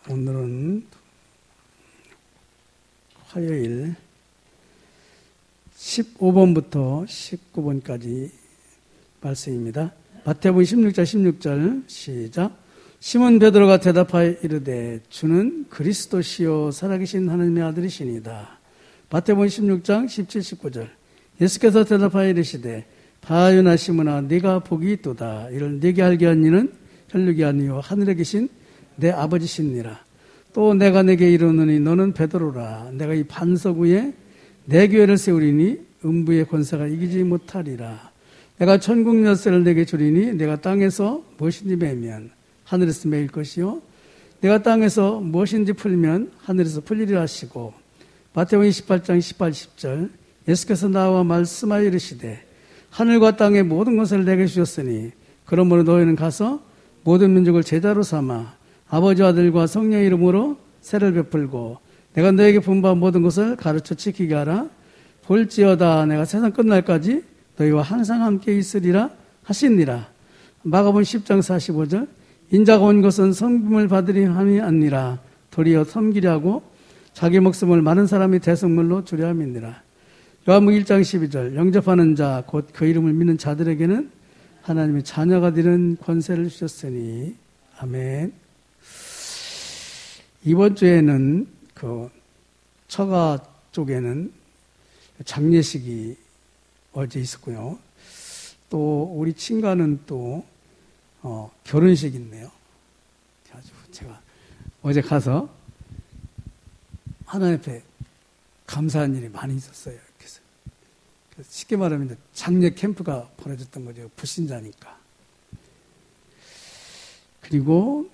오늘은 화요일 15번부터 19번까지 말씀입니다. 마태복음 16장 16절 시작. 시몬 베드로가 대답하여 이르되 주는 그리스도시요 살아계신 하나님의 아들이시니이다. 마태복음 16장 17, 19절. 예수께서 대답하여 이르시되 바요나 시몬아 네가 복이 있도다. 이를 네게 알게 한 이는 혈육이 아니요 하늘에 계신 내 아버지시니라. 또 내가 내게 이르노니 너는 베드로라. 내가 이 반석 위에 내 교회를 세우리니 음부의 권세가 이기지 못하리라. 내가 천국 열쇠를 내게 주리니 내가 땅에서 무엇인지 매면 하늘에서 매일 것이요 내가 땅에서 무엇인지 풀면 하늘에서 풀리리라 하시고, 마태복음 28장 18, 10절. 예수께서 나와 말씀하여 이르시되 하늘과 땅의 모든 것을 내게 주셨으니 그러므로 너희는 가서 모든 민족을 제자로 삼아 아버지 아들과 성령의 이름으로 세를 베풀고 내가 너에게 분부한 모든 것을 가르쳐 지키게 하라. 볼지어다 내가 세상 끝날까지 너희와 항상 함께 있으리라 하시니라. 마가복음 10장 45절. 인자가 온 것은 섬김을 받으리 함이 아니라 도리어 섬기려 하고 자기 목숨을 많은 사람이 대성물로 주려 함이니라. 요한복음 1장 12절. 영접하는 자 곧 그 이름을 믿는 자들에게는 하나님의 자녀가 되는 권세를 주셨으니. 아멘. 이번 주에는 그 처가 쪽에는 장례식이 어제 있었고요. 또 우리 친가는 또 결혼식이 있네요. 그래가지고 제가 어제 가서 하나님 앞에 감사한 일이 많이 있었어요. 그래서 쉽게 말하면 장례 캠프가 벌어졌던 거죠. 불신자니까. 그리고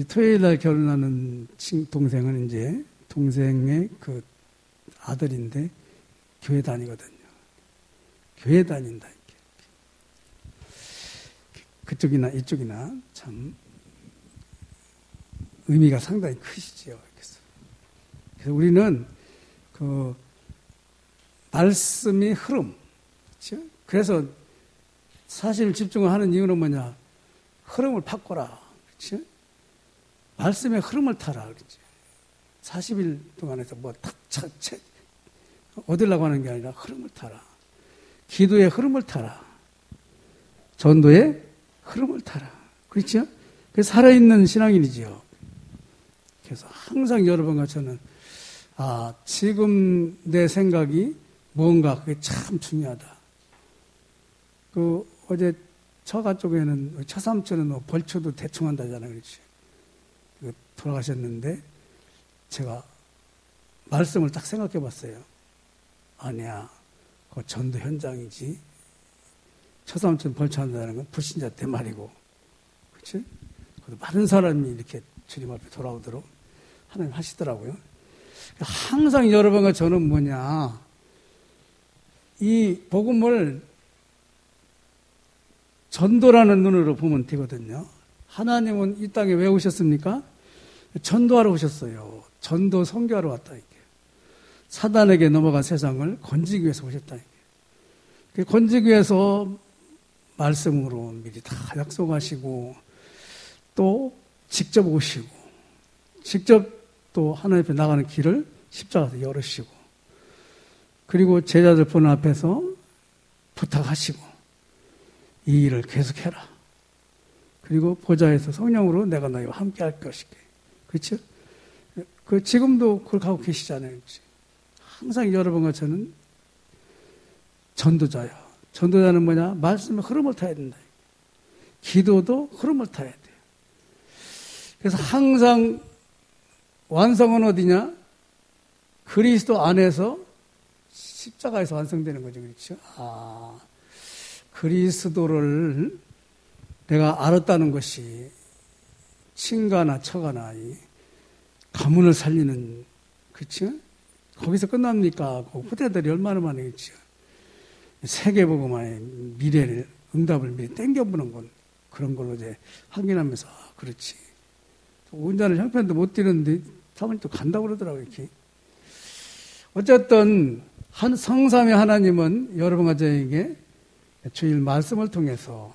토요일 날 결혼하는 동생은 이제 동생의 그 아들인데 교회 다니거든요. 교회 다닌다. 이렇게. 그쪽이나 이쪽이나 참 의미가 상당히 크시죠. 그래서 우리는 그 말씀의 흐름, 그렇죠? 그래서 사실 집중을 하는 이유는 뭐냐? 흐름을 바꿔라, 그렇죠? 말씀의 흐름을 타라, 그렇죠? 40일 동안에서 뭐 탁 얻으려고 하는 게 아니라 흐름을 타라. 기도의 흐름을 타라. 전도의 흐름을 타라. 그렇죠? 그래서 살아있는 신앙인이지요. 그래서 항상 여러분과 저는 지금 내 생각이 뭔가 그게 참 중요하다. 그 어제 처가 쪽에는 처삼촌은 벌초도 대충 한다잖아요. 그렇지? 돌아가셨는데 제가 말씀을 딱 생각해 봤어요. 아니야. 그 전도 현장이지. 처삼촌 벌초한다는 건 불신자 때 말이고. 그렇지? 많은 사람이 이렇게 주님 앞에 돌아오도록 하나님 하시더라고요. 항상 여러분과 저는 뭐냐, 이 복음을 전도라는 눈으로 보면 되거든요. 하나님은 이 땅에 왜 오셨습니까? 전도하러 오셨어요. 전도 선교하러 왔다. 이게 사단에게 넘어간 세상을 건지기 위해서 오셨다. 이게 건지기 위해서 말씀으로 미리 다 약속하시고 또 직접 오시고 직접 또 하나님 앞에 나가는 길을 십자가에서 열으시고 그리고 제자들 보는 앞에서 부탁하시고 이 일을 계속해라. 그리고 보좌에서 성령으로 내가 너희와 함께 할 것이게. 그렇죠? 그 지금도 그걸 하고 계시잖아요. 그렇죠? 항상 여러분과 저는 전도자야. 전도자는 뭐냐? 말씀의 흐름을 타야 된다. 기도도 흐름을 타야 돼요. 그래서 항상 완성은 어디냐? 그리스도 안에서 십자가에서 완성되는 거죠. 그렇죠? 그리스도를 내가 알았다는 것이 친가나 처가나 이 가문을 살리는, 그렇죠? 거기서 끝납니까? 그 후대들이 얼마나 많겠죠. 세계복음화의 미래를, 응답을 미리 땡겨보는 건 그런 걸로 이제 확인하면서 그렇지. 운전을 형편도 못 뛰는데 사모님 또 간다고 그러더라고요. 이렇게. 어쨌든 성삼위 하나님은 여러분과 저에게 주일 말씀을 통해서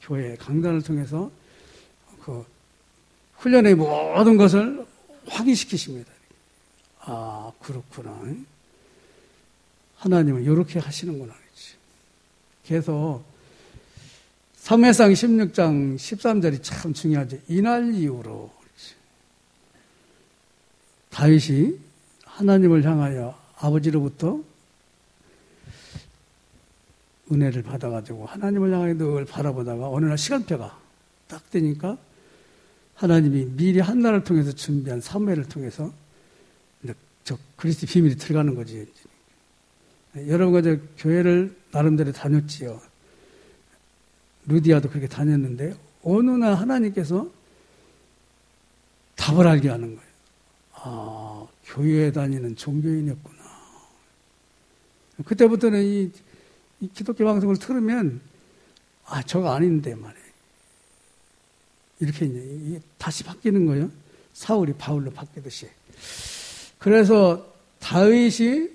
교회 강단을 통해서 그 훈련의 모든 것을 확인시키십니다. 아, 그렇구나. 하나님은 이렇게 하시는구나. 그래서 사무엘상 16장 13절이 참 중요하죠. 이날 이후로 다윗이 하나님을 향하여 아버지로부터 은혜를 받아가지고 하나님을 향하여 늘 바라보다가 어느 날 시간표가 딱 되니까 하나님이 미리 한나를 통해서 준비한 사무엘을 통해서 저 그리스도 비밀이 들어가는 거지. 여러분과 저 교회를 나름대로 다녔지요. 루디아도 그렇게 다녔는데 어느 날 하나님께서 답을 알게 하는 거예요. 아, 교회에 다니는 종교인이었구나. 그때부터는 이 기독교 방송을 틀으면 아, 저거 아닌데 말이에요. 이렇게 이제 다시 바뀌는 거예요. 사울이 바울로 바뀌듯이. 그래서 다윗이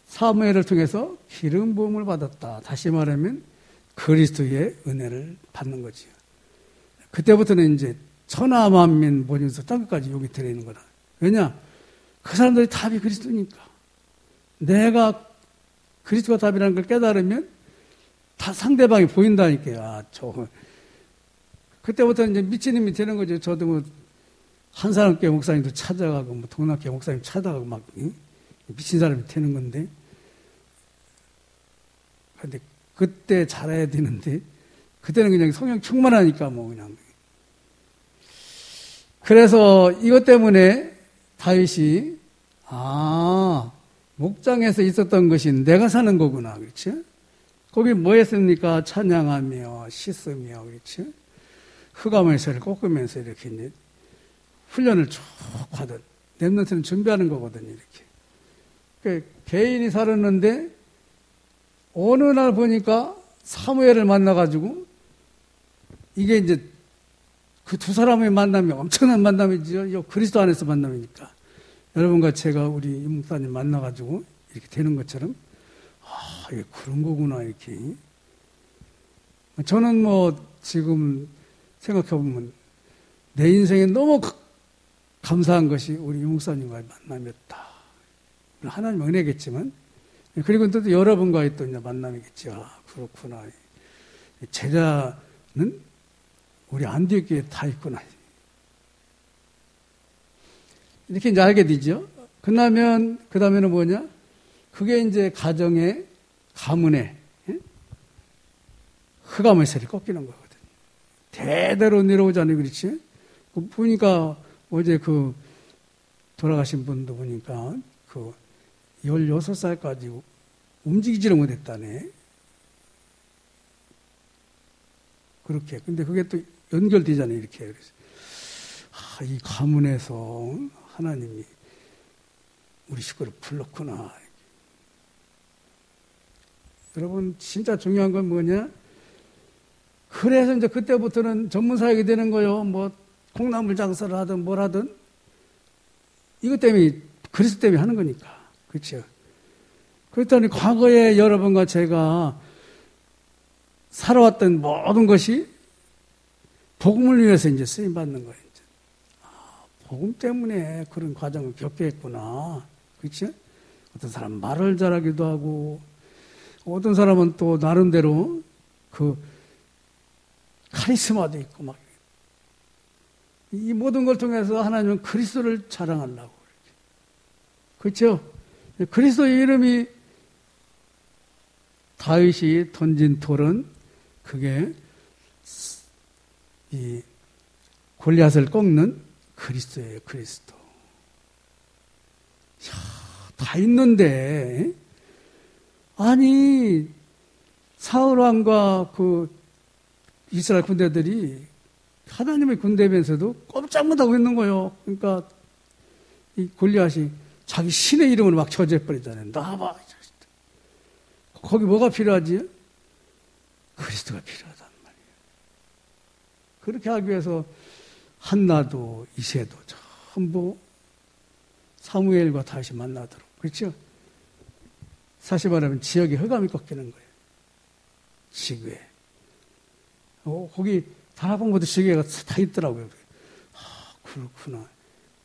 사무엘을 통해서 기름 부음을 받았다. 다시 말하면 그리스도의 은혜를 받는 거지요. 그때부터는 이제 천하 만민 모집에서 땅끝까지 여기 들어있는 거다. 왜냐? 그 사람들이 답이 그리스도니까. 내가 그리스도가 답이라는 걸 깨달으면 다 상대방이 보인다니까요. 아, 그때부터 이제 미친 놈이 되는 거죠. 저도 뭐, 한사람교회 목사님도 찾아가고, 뭐, 동남교회 목사님 찾아가고, 막, 미친 사람이 되는 건데. 근데, 그때 잘해야 되는데, 그때는 그냥 성령 충만하니까, 뭐, 그냥. 그래서 이것 때문에 다윗이, 아, 목장에서 있었던 것이 내가 사는 거구나. 그렇죠? 거기 뭐 했습니까? 찬양하며, 씻으며, 그렇죠? 흑암의 새를 꺾으면서 이렇게 이제 훈련을 쭉 하던, 렘넌트는 준비하는 거거든요, 이렇게. 그 개인이 살았는데, 어느 날 보니까 사무엘을 만나가지고, 이게 이제 그 두 사람의 만남이 엄청난 만남이죠. 그리스도 안에서 만남이니까. 여러분과 제가 우리 임 목사님 만나가지고 이렇게 되는 것처럼, 아, 이게 그런 거구나, 이렇게. 저는 뭐, 지금 생각해보면, 내 인생에 너무 감사한 것이 우리 임 목사님과의 만남이었다. 하나님의 은혜겠지만, 그리고 또 여러분과의 또 이제 만남이겠죠. 아, 그렇구나. 제자는 우리 안디옥교에 다 있구나. 이렇게 이제 알게 되죠. 그 다음에는 뭐냐? 그게 이제 가정의 가문에 흑암의 새를 꺾이는 거거든요. 대대로 내려오잖아요. 그렇지? 보니까 어제 그 돌아가신 분도 보니까 그 16살까지 움직이지를 못했다네. 그렇게. 근데 그게 또 연결되잖아요. 이렇게. 그래서 아, 이 가문에서 하나님이 우리 식구를 불렀구나. 여러분, 진짜 중요한 건 뭐냐? 그래서 이제 그때부터는 전문사역이 되는 거요. 뭐, 콩나물 장사를 하든 뭘 하든. 이것 때문에, 그리스도 때문에 하는 거니까. 그렇죠? 그렇다니, 과거에 여러분과 제가 살아왔던 모든 것이 복음을 위해서 이제 쓰임받는 거예요. 이제. 아, 복음 때문에 그런 과정을 겪게 했구나. 그렇죠? 어떤 사람은 말을 잘하기도 하고, 어떤 사람은 또 나름대로 그 카리스마도 있고 막. 이 모든 걸 통해서 하나님은 그리스도를 자랑하려고. 그렇죠? 그리스도의 이름이 다윗이 던진 돌은 그게 이 골리앗을 꺾는 그리스도예요. 그리스도. 이야, 다 있는데 아니 사울 왕과 그 이스라엘 군대들이 하나님의 군대면서도 꼼짝 못하고 있는 거예요. 그러니까 이 골리앗이 자기 신의 이름을 막 저주해버리잖아요. 나와봐. 거기 뭐가 필요하지? 그리스도가 필요하단 말이에요. 그렇게 하기 위해서 한나도 이새도 전부 사무엘과 다시 만나도록. 그렇죠? 사실 말하면 지역에 흑암이 꺾이는 거예요. 지구에. 거기 다락방보다 지구가 다 있더라고요. 아, 그렇구나.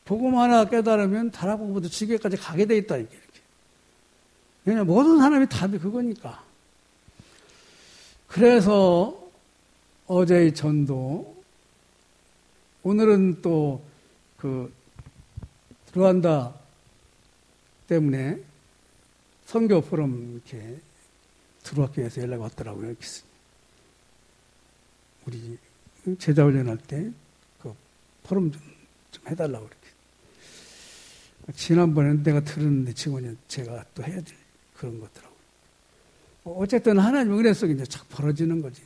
복음 하나 깨달으면 다락방부터 지교회까지 가게 돼 있다, 이렇게. 왜냐면 모든 사람이 답이 그거니까. 그래서 어제의 전도, 오늘은 또 르완다 때문에 선교 포럼 이렇게 들어왔기위해서 연락이 왔더라고요. 우리 제자 훈련할 때 그 포럼 좀 해달라고 이렇게. 지난번에는 내가 들었는데 지금은 제가 또 해야 될 그런 것더라고요. 어쨌든 하나님의 은혜 속에 이제 착 벌어지는 거지.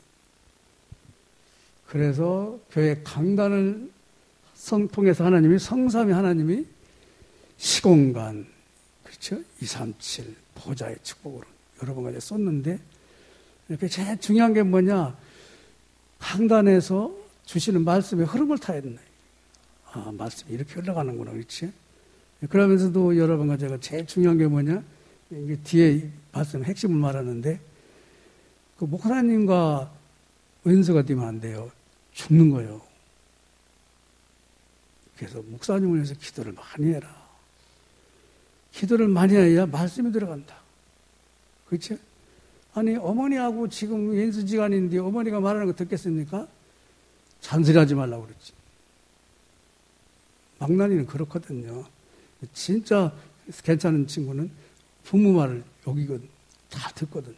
그래서 교회 강단을 통해서 하나님이 성삼위 하나님이 시공간, 그렇죠? 237 보좌의 축복으로 여러 번 가지 썼는데, 이렇게 제일 중요한 게 뭐냐? 강단에서 주시는 말씀의 흐름을 타야 된다. 아, 말씀이 이렇게 흘러가는구나, 그렇지? 그러면서도 여러 번 제가 제일 중요한 게 뭐냐? 이게 뒤에 말씀 핵심을 말하는데, 그 목사님과 은수가 되면 안 돼요. 죽는 거예요. 그래서 목사님을 위해서 기도를 많이 해라. 기도를 많이 해야 말씀이 들어간다. 그렇죠? 아니, 어머니하고 지금 연수지간인데 어머니가 말하는 거 듣겠습니까? 잔소리하지 말라고 그랬지. 망나니는 그렇거든요. 진짜 괜찮은 친구는 부모 말을 여기거든. 다 듣거든.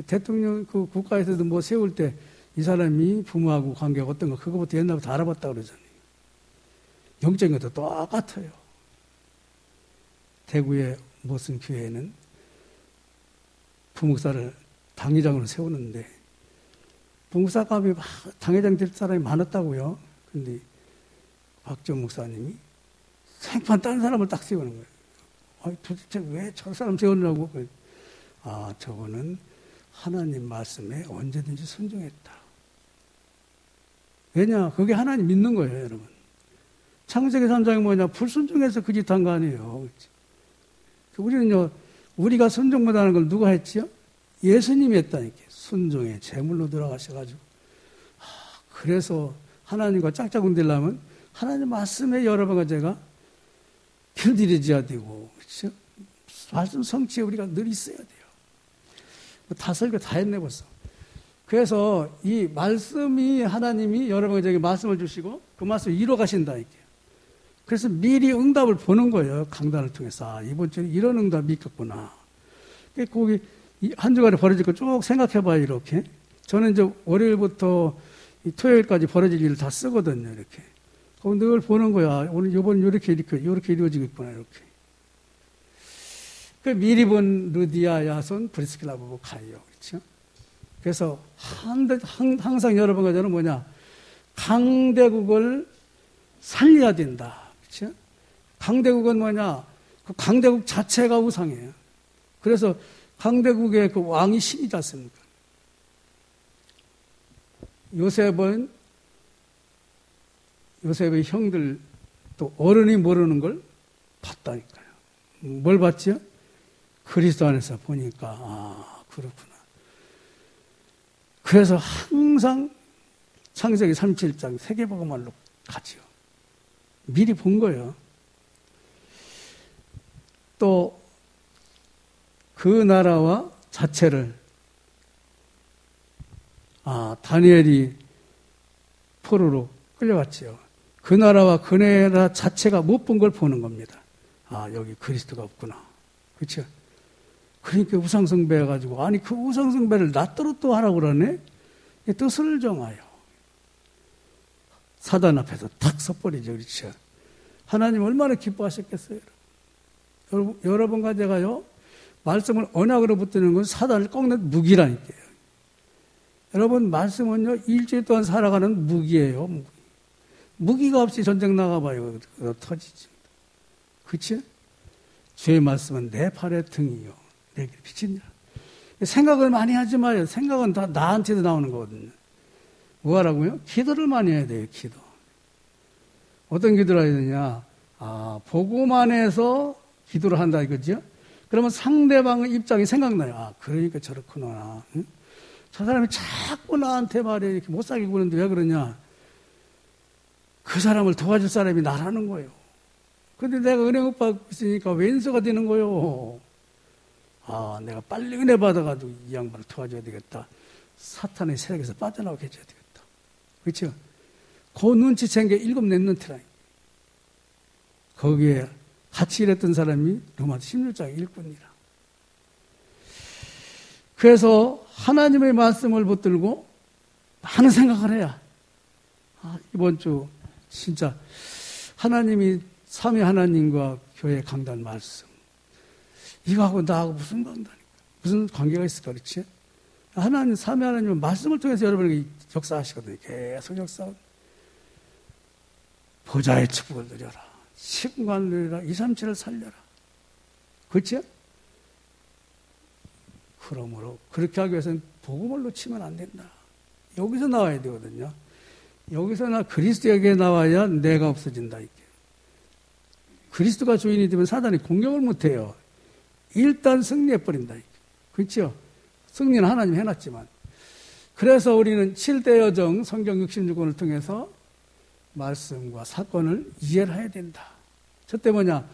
대통령 그 국가에서도 뭐 세울 때 이 사람이 부모하고 관계가 어떤 거 그거부터 옛날부터 알아봤다 그러잖아요. 영적인 것도 똑같아요. 대구의 무슨 교회는 부목사를 당회장으로 세우는데 부목사감이 막 당회장 될 사람이 많았다고요. 근데 박정 목사님이 생판 딴 사람을 딱 세우는 거예요. 아니, 도대체 왜 저 사람 세우느라고? 아, 저거는 하나님 말씀에 언제든지 순종했다. 왜냐? 그게 하나님 믿는 거예요, 여러분. 창세기 3장이 뭐냐? 불순종해서 그 짓 한 거 아니에요. 우리는요, 우리가 순종 못하는 걸 누가 했지요? 예수님이 했다니까. 순종에 제물로 들어가셔가지고. 그래서 하나님과 짝짝꿍 되려면 하나님 말씀에 여러 번 제가 길들여져야 되고, 그렇죠? 말씀 성취에 우리가 늘 있어야 돼요. 다 설교 다 했네 벌써. 그래서 이 말씀이 하나님이 여러 번 제게 말씀을 주시고 그 말씀을 이뤄 가신다니까. 그래서 미리 응답을 보는 거예요. 강단을 통해서. 아, 이번 주에 이런 응답이 있겠구나. 거기 한 주간에 벌어질 거 쭉 생각해봐요. 이렇게. 저는 이제 월요일부터 토요일까지 벌어질 일을 다 쓰거든요. 이렇게. 그럼 늘 보는 거야. 오늘 이번 이렇게 이루어지겠구나. 이렇게. 그 미리 본 루디아, 야손, 브리스킬라 부부 가요. 그렇죠? 그래서 항상 여러분과 저는 뭐냐? 강대국을 살려야 된다. 그렇죠? 강대국은 뭐냐? 그 강대국 자체가 우상이에요. 그래서 강대국의 그 왕이 신이지 않습니까? 요셉의 형들 또 어른이 모르는 걸 봤다니까요. 뭘 봤죠? 그리스도 안에서 보니까 아 그렇구나. 그래서 항상 창세기 37장 세계복음말로 가죠. 미리 본 거예요. 또 그 나라와 자체를 다니엘이 포로로 끌려갔지요. 그 나라와 그 나라 자체가 못 본 걸 보는 겁니다. 아 여기 그리스도가 없구나. 그렇죠? 그러니까 우상숭배해가지고 아니 그 우상숭배를 낫도록 또 하라고 그러네. 뜻을 정하여 사단 앞에서 탁 섰버리죠. 그렇죠? 하나님 얼마나 기뻐하셨겠어요. 여러분과 제가요 말씀을 언약으로 붙드는 건 사단을 꺾는 무기라니까요. 여러분 말씀은요 일주일 동안 살아가는 무기예요. 무기가 없이 전쟁 나가봐요. 터지지. 그렇죠? 주의 말씀은 내 팔의 등이요 내 길 빛이니라. 생각을 많이 하지 마요. 생각은 다 나한테도 나오는 거거든요. 뭐 하라고요? 기도를 많이 해야 돼요. 기도. 어떤 기도를 해야 되냐? 복음 안에서 기도를 한다 이거죠? 그러면 상대방의 입장이 생각나요. 그러니까 저렇구나. 응? 저 사람이 자꾸 나한테 말해 이렇게 못 살게 구는데 왜 그러냐? 그 사람을 도와줄 사람이 나라는 거예요. 근데 내가 은혜 받고 있으니까 왼수가 되는 거예요. 아, 내가 빨리 은혜 받아가지고 이 양반을 도와줘야 되겠다. 사탄의 세력에서 빠져나오게 해줘야 되겠다. 그렇죠? 그 눈치챈 게 7 랩런트라. 거기에 같이 일했던 사람이 로마서 16장 일꾼이라. 그래서 하나님의 말씀을 붙들고 많은 생각을 해야, 이번 주 진짜 하나님이 삼위 하나님과 교회 강단 말씀, 이거하고 나하고 무슨 강단일까? 무슨 관계가 있을까? 그렇지? 하나님, 삼위 하나님은 말씀을 통해서 여러분에게 역사하시거든요. 계속 역사하고. 보좌의 축복을 누려라. 시공간을 누려라. 237을 살려라. 그렇죠? 그러므로 그렇게 하기 위해서는 복음을 놓치면 안 된다. 여기서 나와야 되거든요. 여기서 그리스도에게 나와야 내가 없어진다. 이게. 그리스도가 주인이 되면 사단이 공격을 못해요. 일단 승리해버린다. 그렇죠? 승리는 하나님 해놨지만. 그래서 우리는 7대 여정 성경 66권을 통해서 말씀과 사건을 이해를 해야 된다. 첫째 뭐냐?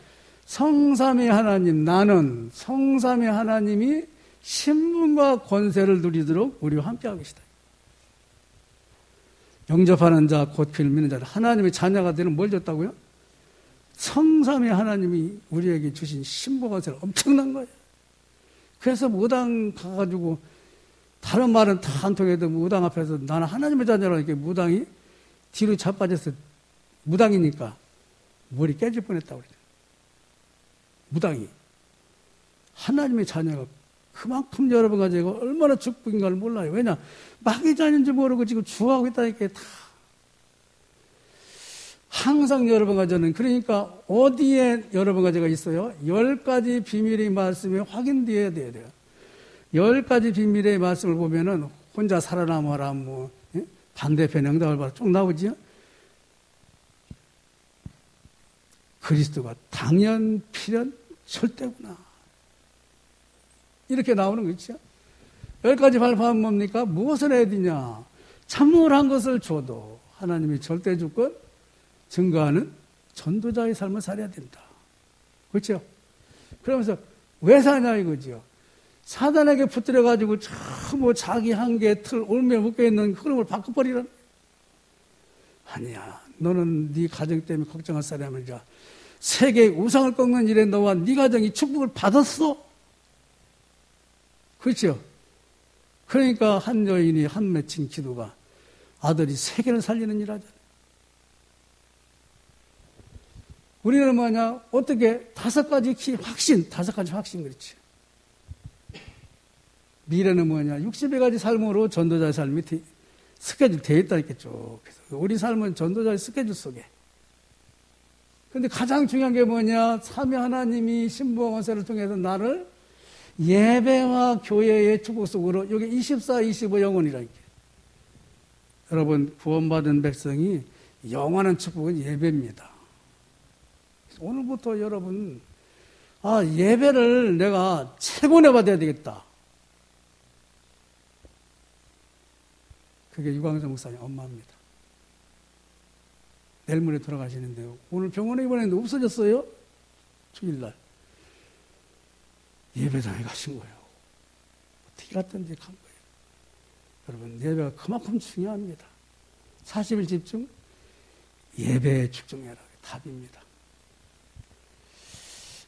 성삼위 하나님, 나는 성삼위 하나님이 신분과 권세를 누리도록 우리와 함께하고 계시다. 영접하는 자, 곧 그를 믿는 자, 하나님의 자녀가 되는 뭘 줬다고요? 성삼위 하나님이 우리에게 주신 신분 권세를 엄청난 거예요. 그래서 무당 가가지고 다른 말은 다 안 통해도 무당 앞에서 나는 하나님의 자녀라고 이렇게 무당이 뒤로 자빠져서 무당이니까 머리 깨질 뻔했다고 그래요. 무당이. 하나님의 자녀가 그만큼 여러분 가지고 얼마나 축복인가를 몰라요. 왜냐? 마귀 자녀인지 모르고 지금 주하고 있다니까 다. 항상 여러분 가지는 그러니까 어디에 여러분 가지가 있어요? 10가지 비밀의 말씀이 확인되어야 돼요. 10가지 비밀의 말씀을 보면은 혼자 살아남아라, 뭐, 반대편 응답을 봐라 쭉 나오지요? 그리스도가 당연, 필연, 절대구나. 이렇게 나오는 거 있죠? 10가지 발표하면 뭡니까? 무엇을 해야 되냐? 참물한 것을 줘도 하나님이 절대 주권 증거하는 전도자의 삶을 살아야 된다. 그렇죠? 그러면서 왜 사냐 이거죠? 사단에게 붙들어가지고 뭐 자기 한계 틀 올며 묶여있는 흐름을 바꿔버리라는. 아니야. 너는 네 가정 때문에 걱정할 사람이 아니라 세계의 우상을 꺾는 일에 너와 네 가정이 축복을 받았어. 그렇죠? 그러니까 한 여인이 한 맺힌 기도가 아들이 세계를 살리는 일 하잖아요. 우리는 뭐냐? 어떻게 5가지 확신, 5가지 확신 그렇지. 미래는 뭐냐? 60여 가지 삶으로 전도자의 삶이 스케줄 되어 있다 했겠죠. 그래서 우리 삶은 전도자의 스케줄 속에. 근데 가장 중요한 게 뭐냐? 삼위 하나님이 신부와 권세를 통해서 나를 예배와 교회의 축복 속으로 여기 24, 25 영혼이라 이게. 여러분 구원받은 백성이 영원한 축복은 예배입니다. 오늘부터 여러분 예배를 내가 최고내 받아야 되겠다. 그게 유광정 목사님 엄마입니다. 내일 모레 돌아가시는데요. 오늘 병원에 입원했는데 없어졌어요. 주일날. 예배당에 가신 거예요. 어떻게 갔든지 간 거예요. 여러분 예배가 그만큼 중요합니다. 40일 집중, 예배에 집중해라. 답입니다.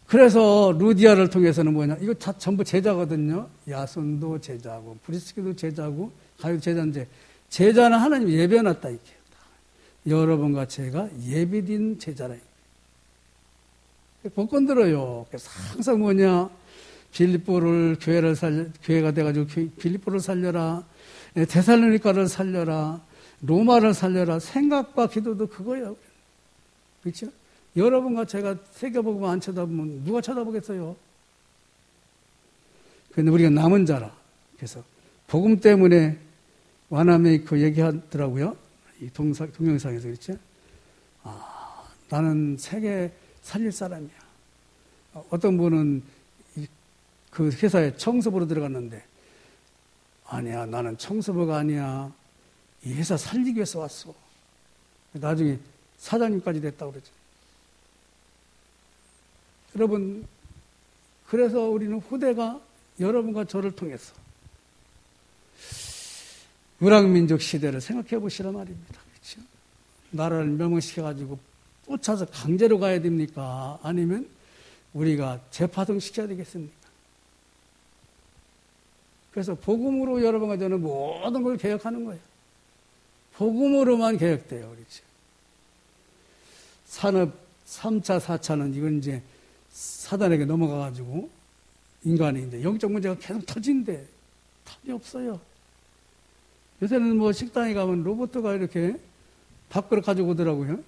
그래서 루디아를 통해서는 뭐냐? 이거 다 전부 제자거든요. 야손도 제자고, 브리스기도 제자고, 가요도 제자인데 제자는 하나님이 예배해놨다 이게. 여러분과 제가 예비된 제자라. 복권 들어요. 그래서 항상 뭐냐? 빌립보를 교회가 돼가지고 빌립보를 살려라. 데살로니가를 살려라. 로마를 살려라. 생각과 기도도 그거예요. 그렇죠? 여러분과 제가 세계복음 안 쳐다보면 누가 쳐다보겠어요? 그런데 우리가 남은 자라. 그래서 복음 때문에 와나메이커 얘기하더라고요. 이 동영상에서 그렇죠? 나는 세계 살릴 사람이야. 어떤 분은 그 회사에 청소부로 들어갔는데 아니야, 나는 청소부가 아니야. 이 회사 살리기 위해서 왔어. 나중에 사장님까지 됐다고 그러죠. 여러분, 그래서 우리는 후대가 여러분과 저를 통해서 유랑민족 시대를 생각해 보시란 말입니다. 그렇죠? 나라를 멸망시켜가지고 쫓아서 강제로 가야 됩니까? 아니면 우리가 재파송시켜야 되겠습니까? 그래서 복음으로 여러분과 저는 모든 걸 개혁하는 거예요. 복음으로만 개혁돼요. 그렇죠? 산업 3차, 4차는 이건 이제 사단에게 넘어가가지고 인간이 이제 영적 문제가 계속 터진대. 답이 없어요. 요새는 뭐 식당에 가면 로봇가 이렇게 밥그릇 가지고 오더라고요.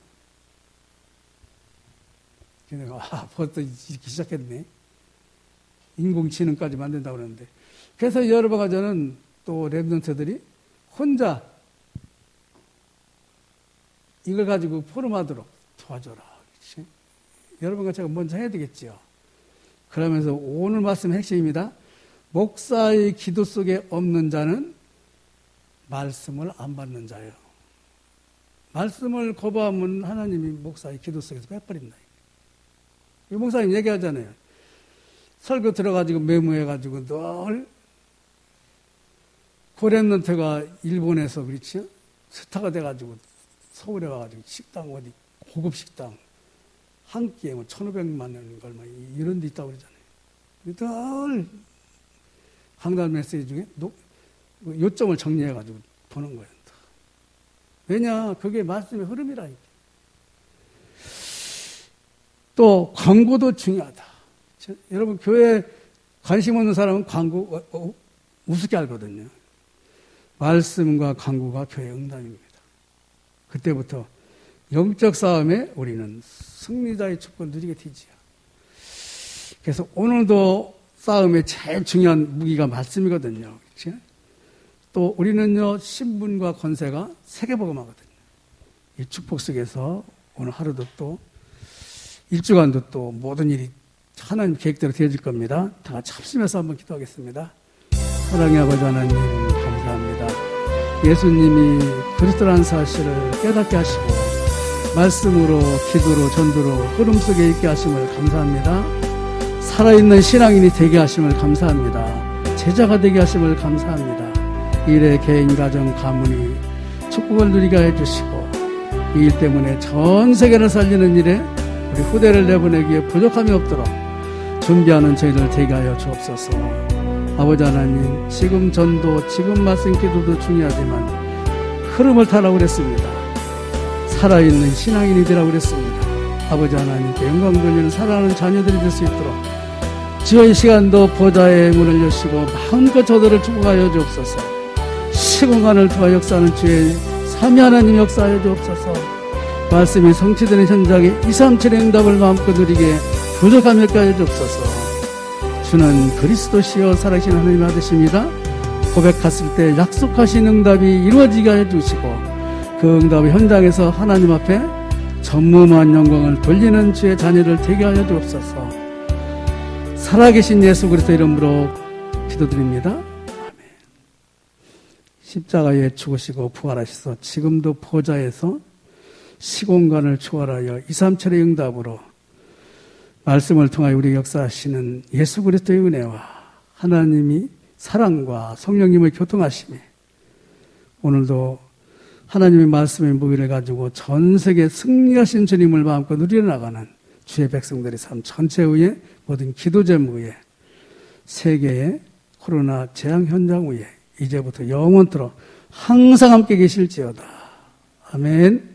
그래서 벌써 이렇게 시작했네. 인공지능까지 만든다고 그러는데. 그래서 여러분과 저는 또 랩런트들이 혼자 이걸 가지고 포럼하도록 도와줘라. 그렇지? 여러분과 제가 먼저 해야 되겠죠. 그러면서 오늘 말씀 핵심입니다. 목사의 기도 속에 없는 자는 말씀을 안 받는 자예요. 말씀을 거부하면 하나님이 목사의 기도 속에서 빼버린다. 이 목사님 얘기하잖아요. 설교 들어가지고 메모해가지고 늘 고렘넌트가 일본에서 그렇죠? 스타가 돼가지고 서울에 와가지고 식당 어디 고급 식당 한 끼에 뭐 1,500만 원 걸마 이런 데 있다고 그러잖아요. 늘 강단 메시지 중에 요점을 정리해가지고 보는 거예요. 왜냐? 그게 말씀의 흐름이라니까. 또 광고도 중요하다. 여러분 교회에 관심 없는 사람은 광고 우습게 알거든요. 말씀과 광고가 교회의 응답입니다. 그때부터 영적 싸움에 우리는 승리자의 축복을 누리게 되지요. 그래서 오늘도 싸움의 제일 중요한 무기가 말씀이거든요. 그렇죠? 또 우리는요 신분과 권세가 세계복음하거든요. 이 축복 속에서 오늘 하루도 또 일주간도 또 모든 일이 하나님 계획대로 되어질 겁니다. 다 같이 합심해서 한번 기도하겠습니다. 사랑의 아버지 하나님 감사합니다. 예수님이 그리스도라는 사실을 깨닫게 하시고 말씀으로 기도로 전도로 흐름 속에 있게 하심을 감사합니다. 살아있는 신앙인이 되게 하심을 감사합니다. 제자가 되게 하심을 감사합니다. 일에 개인 가정 가문이 축복을 누리게 해주시고 이 일 때문에 전 세계를 살리는 일에 우리 후대를 내보내기에 부족함이 없도록 준비하는 저희를 되게 하여 주옵소서. 아버지 하나님, 지금 전도, 지금 말씀 기도도 중요하지만 흐름을 타라고 그랬습니다. 살아있는 신앙인이 되라고 그랬습니다. 아버지 하나님께 영광 돌리는 사랑하는 자녀들이 될 수 있도록 주의 시간도 보좌의 문을 여시고 마음껏 저들을 축복하여 주옵소서. 시공간을 통하 역사하는 주의 삼위 하나님 역사하여 주옵소서. 말씀이 성취되는 현장에 237의 응답을 마음껏 누리게 부족함을 가해 주옵소서. 주는 그리스도시요 살아계신 하나님 아드십니다. 고백했을 때 약속하신 응답이 이루어지게 해 주시고 그 응답의 현장에서 하나님 앞에 전무한 영광을 돌리는 주의 자녀를 되게 하여 주옵소서. 살아계신 예수 그리스도 이름으로 기도드립니다. 아멘. 십자가에 죽으시고 부활하셔서 지금도 보좌에서 시공간을 초월하여 237의 응답으로 말씀을 통하여 우리 역사하시는 예수 그리스도의 은혜와 하나님이 사랑과 성령님의 교통하심에 오늘도 하나님의 말씀의 무기를 가지고 전 세계 승리하신 주님을 마음껏 누려나가는 주의 백성들의 삶 전체 위에 모든 기도 제목 위에 세계의 코로나 재앙 현장 위에 이제부터 영원토록 항상 함께 계실지어다. 아멘.